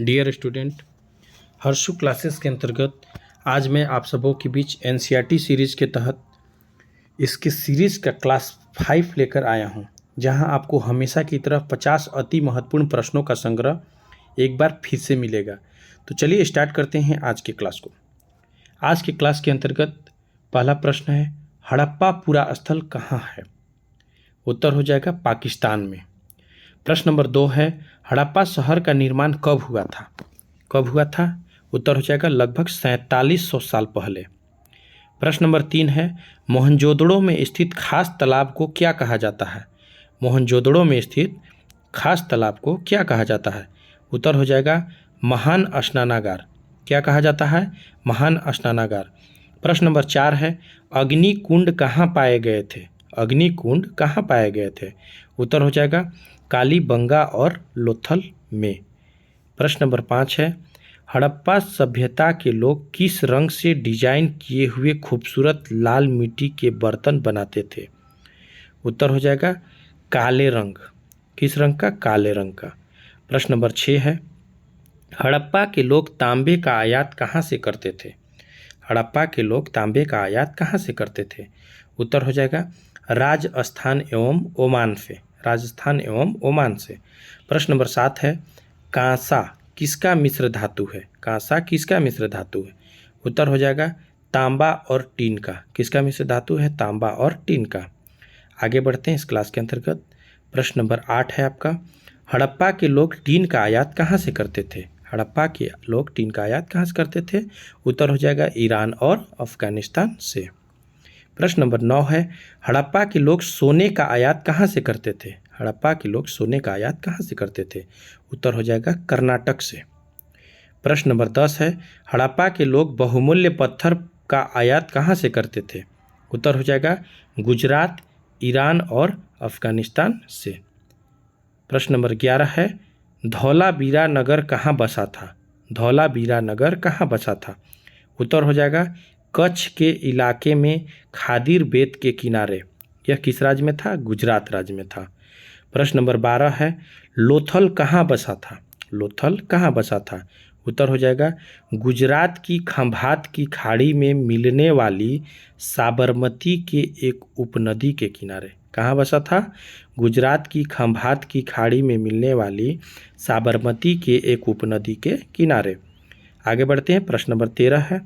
Dear student, Harshu classes के अंतर्गत आज मैं आप सबों के बीच एनसीईआरटी सीरीज़ के तहत इसके सीरीज़ का क्लास 5 लेकर आया हूं, जहां आपको हमेशा की तरह 50 अति महत्वपूर्ण प्रश्नों का संग्रह एक बार फिर से मिलेगा। तो चलिए स्टार्ट करते हैं आज के क्लास को। आज के क्लास के अंतर्गत पहला प्रश्न है, हड़प्पा पुरा स्थल कहाँ है? उत्तर हो जाएगा पाकिस्तान में। प्रश्न नंबर 2 है, हड़प्पा शहर का निर्माण कब हुआ था? कब हुआ था? उत्तर हो जाएगा लगभग 4700 साल पहले। प्रश्न नंबर 3 है, मोहनजोदड़ो में स्थित खास तालाब को क्या कहा जाता है? मोहनजोदड़ो में स्थित खास तालाब को क्या कहा जाता है? उत्तर हो जाएगा महान स्नानागार। क्या कहा जाता है? महान स्नानागार। प्रश्न नंबर 4 है, अग्निकुंड कहाँ पाए गए थे? अग्निकुंड कहाँ पाए गए थे? उत्तर हो जाएगा कालीबंगा और लोथल में। प्रश्न नंबर 5 है, हड़प्पा सभ्यता के लोग किस रंग से डिजाइन किए हुए खूबसूरत लाल मिट्टी के बर्तन बनाते थे? उत्तर हो जाएगा काले रंग। किस रंग का? काले रंग का। प्रश्न नंबर 6 है, हड़प्पा के लोग तांबे का आयात कहाँ से करते थे? हड़प्पा के लोग तांबे का आयात कहाँ से करते थे? उत्तर हो जाएगा राजस्थान एवं ओमान से। राजस्थान एवं ओमान से। प्रश्न नंबर 7 है, कांसा किसका मिश्र धातु है? कांसा किसका मिश्र धातु है? उत्तर हो जाएगा तांबा और टीन का। किसका मिश्र धातु है? तांबा और टीन का। आगे बढ़ते हैं इस क्लास के अंतर्गत। प्रश्न नंबर 8 है आपका, हड़प्पा के लोग टीन का आयात कहाँ से करते थे? हड़प्पा के लोग टीन का आयात कहाँ से करते थे? उत्तर हो जाएगा ईरान और अफगानिस्तान से। प्रश्न नंबर 9 है, हड़प्पा के लोग सोने का आयात कहाँ से करते थे? हड़प्पा के लोग सोने का आयात कहाँ से करते थे? उत्तर हो जाएगा कर्नाटक से। प्रश्न नंबर 10 है, हड़प्पा के लोग बहुमूल्य पत्थर का आयात कहाँ से करते थे? उत्तर हो जाएगा गुजरात, ईरान और अफगानिस्तान से। प्रश्न नंबर 11 है, धौलावीरा नगर कहाँ बसा था? धौलावीरा नगर कहाँ बसा था? उत्तर हो जाएगा कच्छ के इलाके में खादिर बेत के किनारे। यह किस राज्य में था? गुजरात राज्य में था। प्रश्न नंबर 12 है, लोथल कहाँ बसा था? लोथल कहाँ बसा था? उत्तर हो जाएगा गुजरात की खंभात की खाड़ी में मिलने वाली साबरमती के एक उपनदी के किनारे। कहाँ बसा था? गुजरात की खंभात की खाड़ी में मिलने वाली साबरमती के एक उपनदी के किनारे। आगे बढ़ते हैं। प्रश्न नंबर 13 है,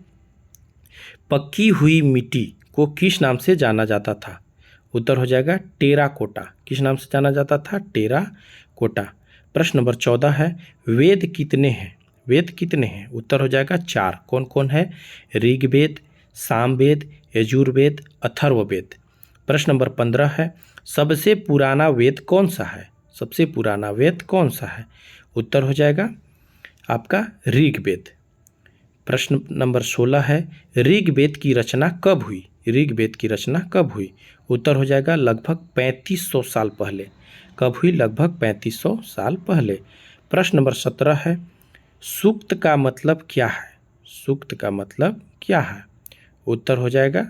पकी हुई मिट्टी को किस नाम से जाना जाता था? उत्तर हो जाएगा टेराकोटा। किस नाम से जाना जाता था? टेराकोटा। प्रश्न नंबर 14 है, वेद कितने हैं? वेद कितने हैं? उत्तर हो जाएगा 4। कौन कौन है? ऋग्वेद, सामवेद, यजुर्वेद, अथर्ववेद। प्रश्न नंबर 15 है, सबसे पुराना वेद कौन सा है? सबसे पुराना वेद कौन सा है? उत्तर हो जाएगा आपका ऋग्वेद। प्रश्न नंबर 16 है, ऋग्वेद की रचना कब हुई? ऋग्वेद की रचना कब हुई? उत्तर हो जाएगा लगभग 3500 साल पहले। कब हुई? लगभग 3500 साल पहले। प्रश्न नंबर 17 है, सूक्त का मतलब क्या है? सूक्त का मतलब क्या है? उत्तर हो जाएगा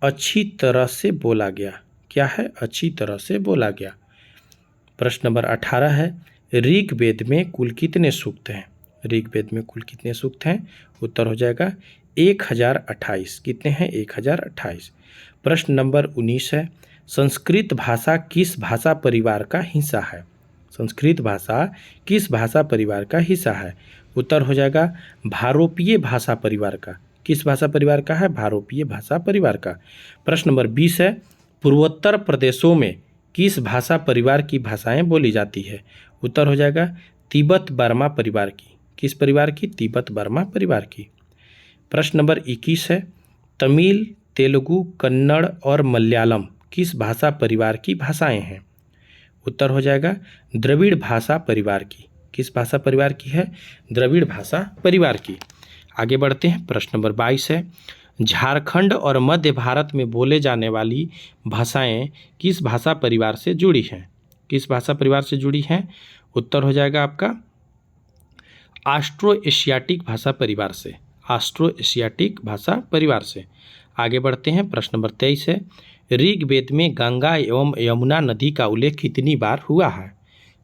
अच्छी तरह से बोला गया। क्या है? अच्छी तरह से बोला गया। प्रश्न नंबर 18 है, ऋग्वेद में कुल कितने सूक्त हैं? ऋग्वेद में कुल कितने सूक्त हैं? उत्तर हो जाएगा 1028। कितने हैं? 1028। प्रश्न नंबर 19 है, संस्कृत भाषा किस भाषा परिवार का हिस्सा है? संस्कृत भाषा किस भाषा परिवार का हिस्सा है? उत्तर हो जाएगा भारोपीय भाषा परिवार का। किस भाषा परिवार का है? भारोपीय भाषा परिवार का। प्रश्न नंबर 20 है, पूर्वोत्तर प्रदेशों में किस भाषा परिवार की भाषाएं बोली जाती है? उत्तर हो जाएगा तिब्बत बर्मा परिवार की। किस परिवार की? तिब्बत बर्मा परिवार की। प्रश्न नंबर 21 है, तमिल, तेलुगु, कन्नड़ और मलयालम किस भाषा परिवार की भाषाएं हैं? उत्तर हो जाएगा द्रविड़ भाषा परिवार की। किस भाषा परिवार की है? द्रविड़ भाषा परिवार की। आगे बढ़ते हैं। प्रश्न नंबर 22 है, झारखंड और मध्य भारत में बोले जाने वाली भाषाएं किस भाषा परिवार से जुड़ी हैं? किस भाषा परिवार से जुड़ी हैं? उत्तर हो जाएगा आपका ऑस्ट्रो एशियाटिक भाषा परिवार से। ऑस्ट्रो एशियाटिक भाषा परिवार से। आगे बढ़ते हैं। प्रश्न नंबर 23 है, ऋग्वेद में गंगा एवं यमुना नदी का उल्लेख कितनी बार हुआ है?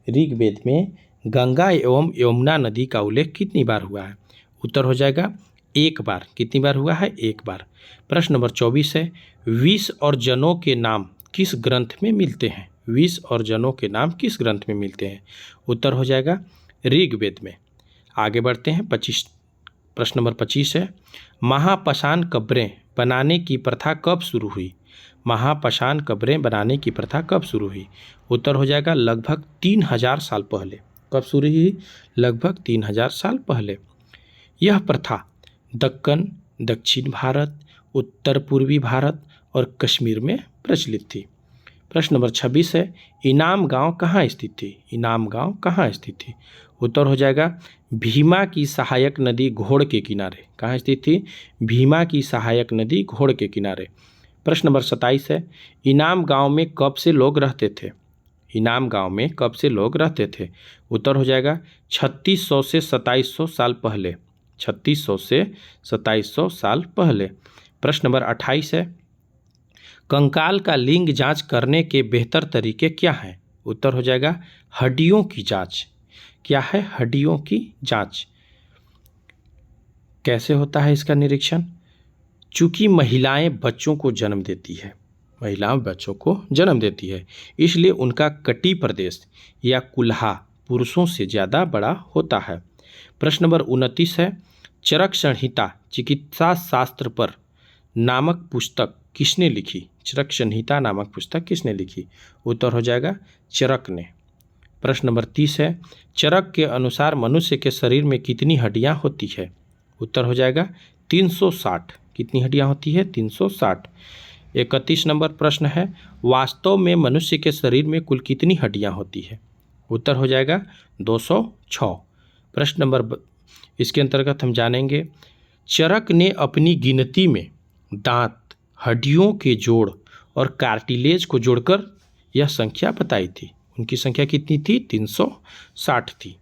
ऋग्वेद में गंगा एवं यमुना नदी का उल्लेख कितनी बार हुआ है? उत्तर हो जाएगा 1 बार। कितनी बार हुआ है? 1 बार। प्रश्न नंबर 24 है, विष और जनों के नाम किस ग्रंथ में मिलते हैं? विष और जनों के नाम किस ग्रंथ में मिलते हैं? उत्तर हो जाएगा ऋग्वेद में। आगे बढ़ते हैं। प्रश्न नंबर 25 है, महापाषाण कब्रें बनाने की प्रथा कब शुरू हुई? महापाषाण कब्रें बनाने की प्रथा कब शुरू हुई? उत्तर हो जाएगा लगभग 3000 साल पहले। कब शुरू हुई? लगभग 3000 साल पहले। यह प्रथा दक्कन, दक्षिण भारत, उत्तर पूर्वी भारत और कश्मीर में प्रचलित थी। प्रश्न नंबर 26 है, इनाम गांव कहाँ स्थित थी? इनाम गांव कहाँ स्थित थी? उत्तर हो जाएगा भीमा की सहायक नदी घोड़ के किनारे। कहाँ स्थित थी? भीमा की सहायक नदी घोड़ के किनारे। प्रश्न नंबर 27 है, इनाम गांव में कब से लोग रहते थे? इनाम गांव में कब से लोग रहते थे? उत्तर हो जाएगा 3600 से 2700 साल पहले। 3600 से 2700 साल पहले। प्रश्न नंबर 28 है, कंकाल का लिंग जांच करने के बेहतर तरीके क्या हैं? उत्तर हो जाएगा हड्डियों की जांच। क्या है? हड्डियों की जांच। कैसे होता है इसका निरीक्षण? चूंकि महिलाएं बच्चों को जन्म देती है, महिलाएं बच्चों को जन्म देती है, इसलिए उनका कटी प्रदेश या कुल्हा पुरुषों से ज़्यादा बड़ा होता है। प्रश्न नंबर 29 है, चरक संहिता चिकित्सा शास्त्र पर नामक पुस्तक किसने लिखी? चरक संहिता नामक पुस्तक किसने लिखी? उत्तर हो जाएगा चरक ने। प्रश्न नंबर 30 है, चरक के अनुसार मनुष्य के शरीर में कितनी हड्डियां होती है? उत्तर हो जाएगा 360। कितनी हड्डियां होती है? 360। 31 नंबर प्रश्न है, वास्तव में मनुष्य के शरीर में कुल कितनी हड्डियां होती है? उत्तर हो जाएगा 206। प्रश्न नंबर इसके अंतर्गत हम जानेंगे, चरक ने अपनी गिनती में दांत, हड्डियों के जोड़ और कार्टिलेज को जोड़कर यह संख्या बताई थी। उनकी संख्या कितनी थी? 360 थी।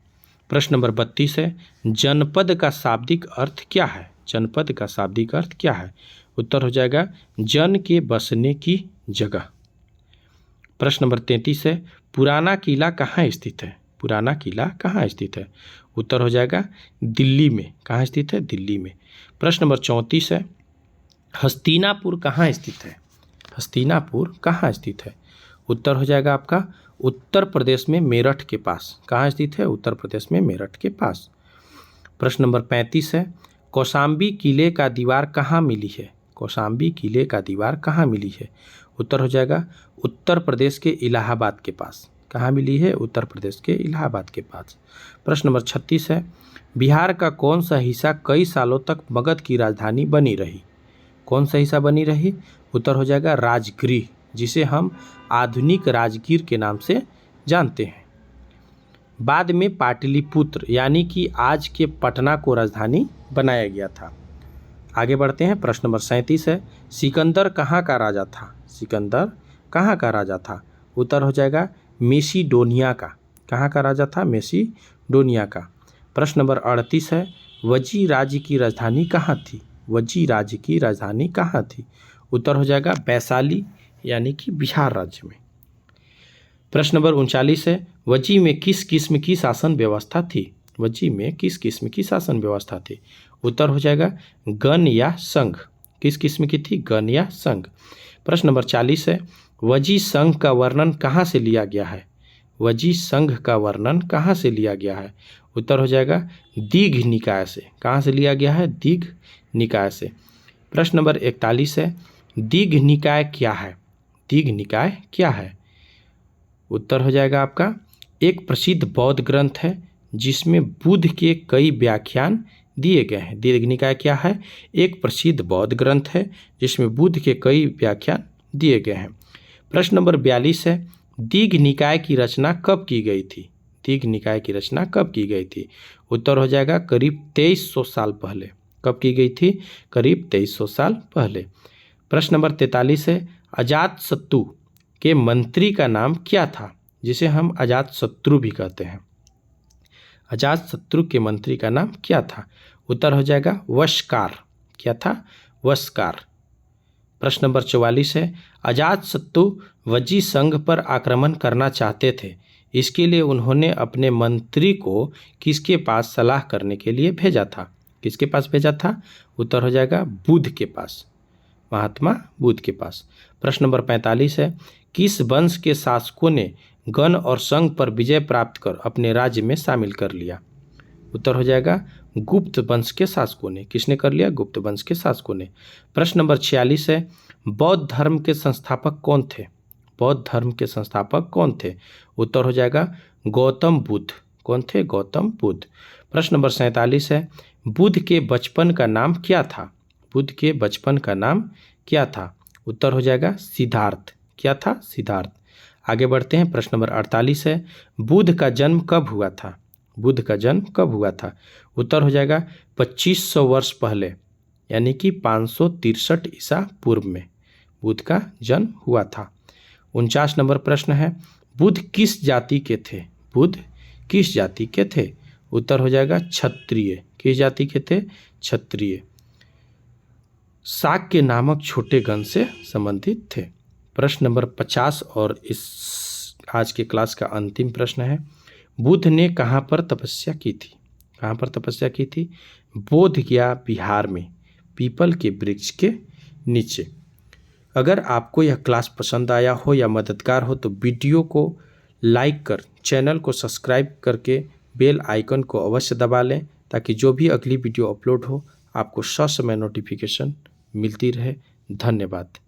प्रश्न नंबर 32 है, जनपद का शाब्दिक अर्थ क्या है? जनपद का शाब्दिक अर्थ क्या है? उत्तर हो जाएगा जन के बसने की जगह। प्रश्न नंबर 33 है, पुराना किला कहाँ स्थित है? पुराना किला कहाँ स्थित है? उत्तर हो जाएगा दिल्ली में। कहाँ स्थित है? दिल्ली में। प्रश्न नंबर 34 है, हस्तिनापुर कहाँ स्थित है? हस्तिनापुर कहाँ स्थित है? उत्तर हो जाएगा आपका उत्तर प्रदेश में मेरठ के पास। कहाँ स्थित है? उत्तर प्रदेश में मेरठ के पास। प्रश्न नंबर 35 है, कौशाम्बी किले का दीवार कहाँ मिली है? कौशाम्बी किले का दीवार कहाँ मिली है? उत्तर हो जाएगा उत्तर प्रदेश के इलाहाबाद के पास। कहाँ मिली है? उत्तर प्रदेश के इलाहाबाद के पास। प्रश्न नंबर 36 है, बिहार का कौन सा हिस्सा कई सालों तक मगध की राजधानी बनी रही? कौन सा हिस्सा बनी रही? उत्तर हो जाएगा राजगृह, जिसे हम आधुनिक राजगीर के नाम से जानते हैं। बाद में पाटलिपुत्र यानी कि आज के पटना को राजधानी बनाया गया था। आगे बढ़ते हैं। प्रश्न नंबर 37 है, सिकंदर कहाँ का राजा था? सिकंदर कहाँ का राजा था? उत्तर हो जाएगा मेसिडोनिया का। कहाँ का राजा था? मेसिडोनिया का। प्रश्न नंबर 38 है, वज्जी राज्य की राजधानी कहाँ थी? वज्जी राज्य की राजधानी कहाँ थी? उत्तर हो जाएगा वैशाली यानी कि बिहार राज्य में। प्रश्न नंबर 39 है, वज्जी में किस किस्म की शासन व्यवस्था थी? वज्जी में किस किस्म की शासन व्यवस्था थी? उत्तर हो जाएगा गण या संघ। किस किस्म की थी? गण या संघ। प्रश्न नंबर 40 है, वज्जी संघ का वर्णन कहाँ से लिया गया है? वज्जी संघ का वर्णन कहाँ से लिया गया है? उत्तर हो जाएगा दीघ निकाय से। कहाँ से लिया गया है? दीघ निकाय से। प्रश्न नंबर 41 है, दीघ निकाय क्या है? दीघ निकाय क्या है? उत्तर हो जाएगा आपका एक प्रसिद्ध बौद्ध ग्रंथ है जिसमें बुद्ध के कई व्याख्यान दिए गए हैं। दीघ निकाय क्या है? एक प्रसिद्ध बौद्ध ग्रंथ है जिसमें बुद्ध के कई व्याख्यान दिए गए हैं। प्रश्न नंबर 42 है, दीघ निकाय की रचना कब की गई थी? दीघ निकाय की रचना कब की गई थी? उत्तर हो जाएगा करीब 2300 साल पहले। कब की गई थी? करीब 2300 साल पहले। प्रश्न नंबर 43 है, अजातशत्रु के मंत्री का नाम क्या था? जिसे हम अजातशत्रु भी कहते हैं। अजातशत्रु के मंत्री का नाम क्या था? उत्तर हो जाएगा वशकार। क्या था? वशकार। प्रश्न नंबर 44 है, अजातशत्रु वज्जी संघ पर आक्रमण करना चाहते थे, इसके लिए उन्होंने अपने मंत्री को किसके पास सलाह करने के लिए भेजा था? किसके पास भेजा था? उत्तर हो जाएगा बुध के पास, महात्मा बुध के पास। प्रश्न नंबर 45 है, किस वंश के शासकों ने गण और संघ पर विजय प्राप्त कर अपने राज्य में शामिल कर लिया? उत्तर हो जाएगा गुप्त वंश के शासकों ने। किसने कर लिया? गुप्त वंश के शासकों ने। प्रश्न नंबर 46 है, बौद्ध धर्म के संस्थापक कौन थे? बौद्ध धर्म के संस्थापक कौन थे? उत्तर हो जाएगा गौतम बुद्ध। कौन थे? गौतम बुद्ध। प्रश्न नंबर 47 है, बुद्ध के बचपन का नाम क्या था? बुद्ध के बचपन का नाम क्या था? उत्तर हो जाएगा सिद्धार्थ। क्या था? सिद्धार्थ। आगे बढ़ते हैं। प्रश्न नंबर 48 है, बुद्ध का जन्म कब हुआ था? बुद्ध का जन्म कब हुआ था? उत्तर हो जाएगा 2500 वर्ष पहले, यानी कि 563 ईसा पूर्व में बुद्ध का जन्म हुआ था। 49 नंबर प्रश्न है, बुद्ध किस जाति के थे? बुद्ध किस जाति के थे? उत्तर हो जाएगा क्षत्रिय। किस जाति के थे? क्षत्रिय। शाक्य नामक छोटे वंश से संबंधित थे। प्रश्न नंबर 50 और इस आज के क्लास का अंतिम प्रश्न है, बुद्ध ने कहाँ पर तपस्या की थी? कहाँ पर तपस्या की थी? बोध गया बिहार में, पीपल के वृक्ष के नीचे। अगर आपको यह क्लास पसंद आया हो या मददगार हो तो वीडियो को लाइक कर, चैनल को सब्सक्राइब करके बेल आइकन को अवश्य दबा लें, ताकि जो भी अगली वीडियो अपलोड हो आपको ससमय नोटिफिकेशन मिलती रहे। धन्यवाद।